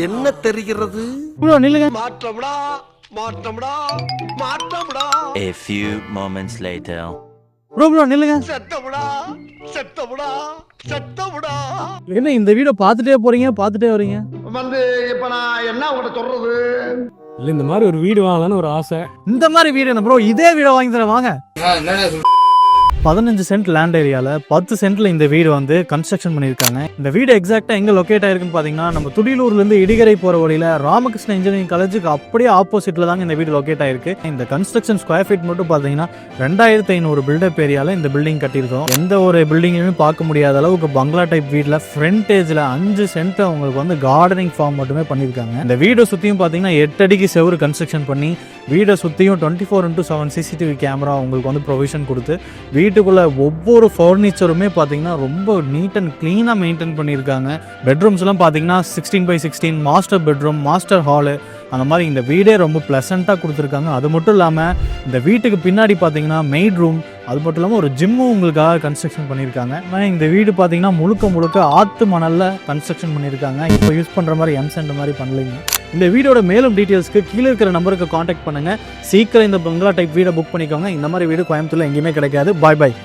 என்ன தெரிகிறது? ப்ரோ நில்லுங்க. மாற்றம்டா மாற்றம்டா மாற்றம்டா. A few moments later. Bro நில்லுங்க. செத்தம்டா செத்தம்டா செத்தம்டா. என்ன இந்த வீடியோ பார்த்துட்டே போறீங்க, பார்த்துட்டே வரீங்க? இப்ப நான் என்ன உங்கள்கிட்ட சொல்றது? இல்லை, இந்த மாதிரி ஒரு வீடு வாங்கலான்னு ஒரு ஆசை. இந்த மாதிரி வீடு என்ன ப்ரோ, இதே வீடை வாங்கி தரேன் வாங்க. 15 சென்ட் லேண்ட் ஏரியாவில் 10 சென்ட்ல இந்த வீடு வந்து கன்ஸ்ட்ரக்ஷன் பண்ணியிருக்காங்க. இந்த வீடு எக்ஸாக்டா எங்க லொக்கேட் ஆயிருக்குன்னு பாத்தீங்கன்னா, நம்ம துடியலூர்லேருந்து இடிகரை போற வழியில ராமகிருஷ்ண இன்ஜினியரிங் காலேஜுக்கு அப்படியே ஆப்போசிட்ல தாங்க இந்த வீடு லொக்கேட் ஆயிருக்கு. இந்த கன்ஸ்ட்ரக்ஷன் ஸ்கொயர் ஃபீட் மட்டும் பாத்தீங்கன்னா 2500 பில்டப் ஏரியால இந்த பில்டிங் கட்டியிருக்கோம். எந்த ஒரு பில்டிங்குமே பார்க்க முடியாத அளவுக்கு பங்களா டைப் வீட்டில் ஃப்ரண்டேஜ்ல 5 சென்ட் அவங்களுக்கு வந்து கார்டனிங் ஃபார்ம் மட்டுமே பண்ணியிருக்காங்க. இந்த வீடை சுற்றியும் பார்த்தீங்கன்னா 8 அடிக்கு செவரு கன்ஸ்ட்ரக்ஷன் பண்ணி வீடை சுற்றியும் 24x7 சிசிடிவி கேமரா உங்களுக்கு வந்து ப்ரொவிஷன் கொடுத்து வீட்டுக்குள்ள ஒவ்வொரு ஃபர்னிச்சருமே பார்த்தீங்கன்னா ரொம்ப நீட் அண்ட் க்ளீனாக மெயின்டைன் பண்ணியிருக்காங்க. பெட்ரூம்ஸ்லாம் பார்த்தீங்கன்னா 16x16 master bedroom, master hall, அந்த மாதிரி இந்த வீடே ரொம்ப ப்ளசண்ட்டாக கொடுத்துருக்காங்க. அது மட்டும் இல்லாமல் இந்த வீட்டுக்கு பின்னாடி பார்த்தீங்கன்னா மெய்ட் ரூம், அது மட்டும் இல்லாமல் ஒரு ஜிம்மும் உங்களுக்காக கன்ஸ்ட்ரக்ஷன் பண்ணியிருக்காங்க. ஆனால் இந்த வீடு பார்த்தீங்கன்னா முழுக்க ஆற்று மணலில் கன்ஸ்ட்ரக்ஷன் பண்ணியிருக்காங்க. இப்போ யூஸ் பண்ணுற மாதிரி எம்சென்ட் மாதிரி பண்ணலைங்க. இந்த வீடோட மேலும் டீட்டெயில்ஸ்க்கு கீழே இருக்கிற நம்பருக்கு காண்டாக்ட் பண்ணுங்கள். சீக்கிரம் இந்த பங்களா டைப் வீடை புக் பண்ணிக்கோங்க. இந்த மாதிரி வீடு கோயம்புத்தூர்ல எங்கேயுமே கிடைக்காது. பாய்.